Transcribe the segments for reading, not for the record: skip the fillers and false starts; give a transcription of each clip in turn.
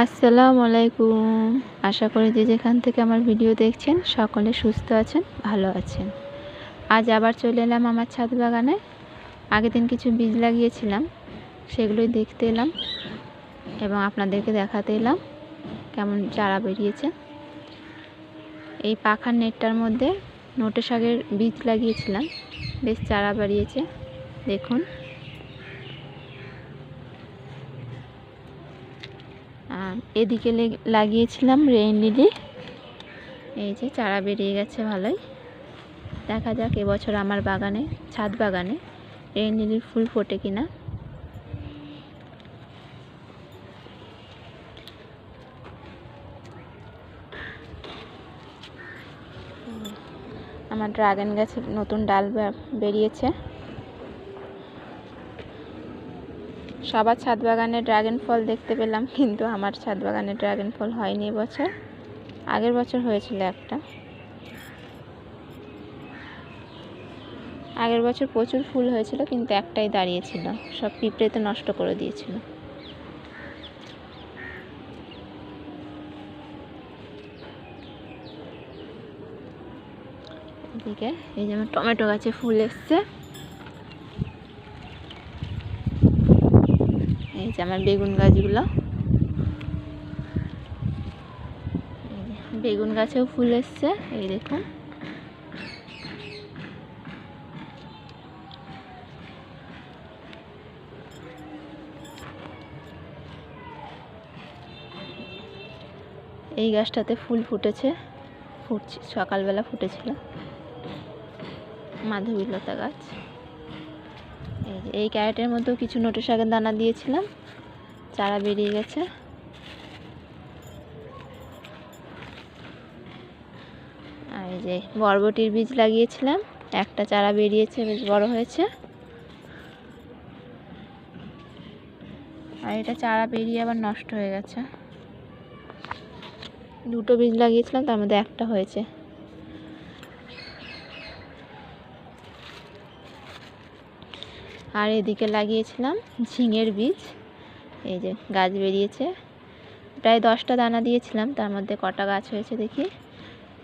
আসসালামু আলাইকুম। আশা করি যে যেখান থেকে আমার ভিডিও দেখছেন সকলে সুস্থ আছেন, ভালো আছেন। আজ আবার চলে এলাম আমার ছাদ বাগানে। আগের দিন কিছু বীজ লাগিয়েছিলাম, সেগুলোই দেখতে এলাম এবং আপনাদেরকে দেখাতে এলাম কেমন চারা বেরিয়েছে। এই পাখার নেটটার মধ্যে নোটে শাকের বীজ লাগিয়েছিলাম, বেশ চারা বেরিয়েছে দেখুন। এদিকে লাগিয়েছিলাম রেইন লিলি, এই যে চারা বেরিয়ে গেছে ভালোই। দেখা যাক এবছর আমার বাগানে, ছাদ বাগানে রেইন লিলির ফুল ফোটে কিনা। আমার ড্রাগন গাছে নতুন ডাল বেরিয়েছে। সবার ছাদ বাগানে ড্রাগন ফল দেখতে পেলাম, কিন্তু আমার ছাদ বাগানে ড্রাগন ফল হয়নি এবছর। আগের বছর হয়েছিল একটা। আগের বছর প্রচুর ফুল হয়েছিল, কিন্তু একটাই দাঁড়িয়েছিল, সব পিঁপড়েতে নষ্ট করে দিয়েছিল। এদিকে এই যেমন টমেটো গাছে ফুল এসছে, এই যে আমার বেগুন গাছগুলো, বেগুন গাছেও ফুল এসছে, এই দেখুন। এই গাছটাতে ফুল ফুটেছে, সকালবেলা ফুটেছিল, মাধবীলতা গাছ। এই ক্যারেটের মধ্যেও কিছু নোটে শাকের দানা দিয়েছিলাম, চারা বেরিয়ে গেছে। আর এই যে বরবটির বীজ লাগিয়েছিলাম, একটা চারা বেরিয়েছে, বেশ বড় হয়েছে। আর এটা চারা বেরিয়ে আবার নষ্ট হয়ে গেছে। দুটো বীজ লাগিয়েছিলাম, তার মধ্যে একটা হয়েছে। আর এদিকে লাগিয়েছিলাম ঝিঙের বীজ, এই যে গাছ বেরিয়েছে। প্রায় 10টা দানা দিয়েছিলাম, তার মধ্যে কটা গাছ হয়েছে দেখি,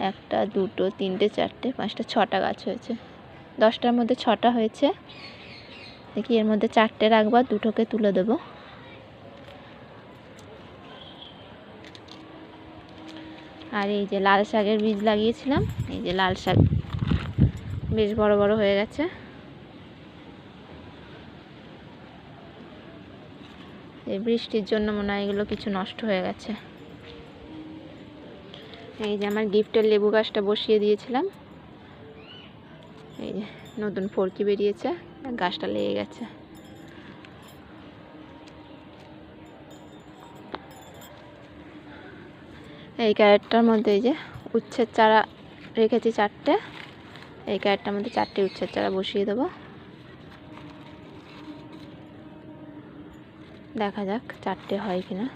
1, 2, 3, 4, 5, 6টা গাছ হয়েছে। 10টার মধ্যে 6টা হয়েছে। দেখি এর মধ্যে 4টে রাখবো, 2টোকে তুলে দেবো। আর এই যে লাল শাকের বীজ লাগিয়েছিলাম, এই যে লাল শাক বেশ বড় বড় হয়ে গেছে। এই বৃষ্টির জন্য মনে হয় এগুলো কিছু নষ্ট হয়ে গেছে। এই যে আমার গিফটের লেবু গাছটা বসিয়ে দিয়েছিলাম, এই যে নতুন ফরকি বেরিয়েছে, গাছটা লেগে গেছে। এই ক্যারেটটার মধ্যে এই যে উচ্ছের চারা রেখেছি 4টে, এই ক্যারেটটার মধ্যে 4টে উচ্ছের চারা বসিয়ে দেবো। দেখা যাক 4টে হয় কিনা।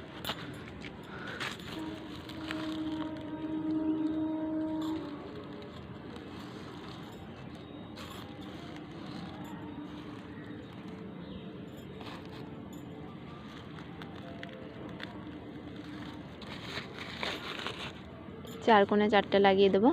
চার কোণে 4টে লাগিয়ে দেবো।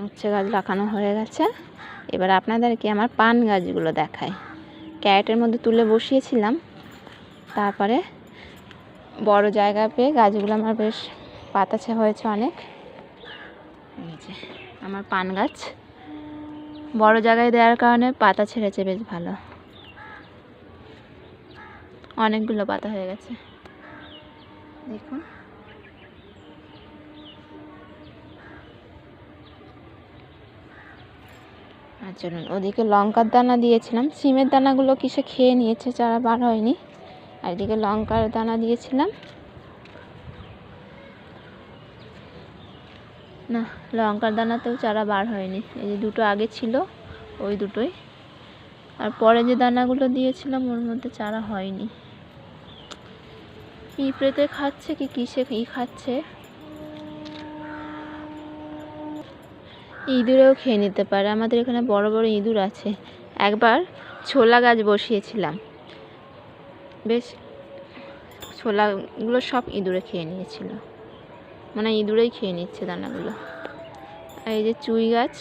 উচ্ছে গাছ লাগানো হয়ে গেছে। এবার আপনাদেরকে আমার পান গাছগুলো দেখাই। ক্যারেটের মধ্যে তুলে বসিয়েছিলাম, তারপরে বড় জায়গা পেয়ে গাছগুলো আমার বেশ পাতাছে হয়েছে অনেক। এই যে আমার পান গাছ বড় জায়গায় দেওয়ার কারণে পাতা ছেড়েছে বেশ ভালো, অনেকগুলো পাতা হয়ে গেছে দেখুন। আর চলুন, ওদিকে লঙ্কার দানা দিয়েছিলাম, সিমের দানাগুলো কিসে খেয়ে নিয়েছে, চারা বার হয়নি। আর এদিকে লঙ্কার দানা দিয়েছিলাম, না লঙ্কার দানাতেও চারা বার হয়নি। এই যে দুটো আগে ছিল ওই দুটোই, আর পরে যে দানাগুলো দিয়েছিলাম ওর মধ্যে চারা হয়নি। পিঁপড়েতে খাচ্ছে কি কিসে কি খাচ্ছে, ইঁদুরেও খেয়ে নিতে পারে, আমাদের এখানে বড় বড় ইঁদুর আছে। একবার ছোলা গাছ বসিয়েছিলাম, বেশ ছোলাগুলো সব ইঁদুরে খেয়ে নিয়েছিল, মানে ইঁদুরেই খেয়ে নিচ্ছে দানাগুলো। আর এই যে চুই গাছ,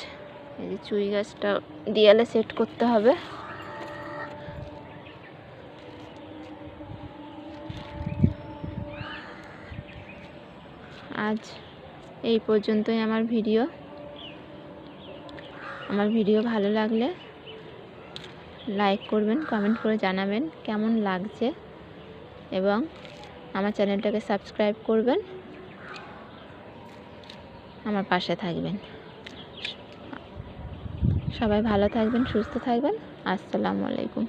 এই যে চুই গাছটা দেয়ালে সেট করতে হবে। আজ এই পর্যন্তই আমার ভিডিও। আমার ভিডিও ভালো লাগলে লাইক করবেন, কমেন্ট করে জানাবেন কেমন লাগছে, এবং আমার চ্যানেলটাকে সাবস্ক্রাইব করবেন, আমার পাশে থাকবেন। সবাই ভালো থাকবেন, সুস্থ থাকবেন। আসসালামু আলাইকুম।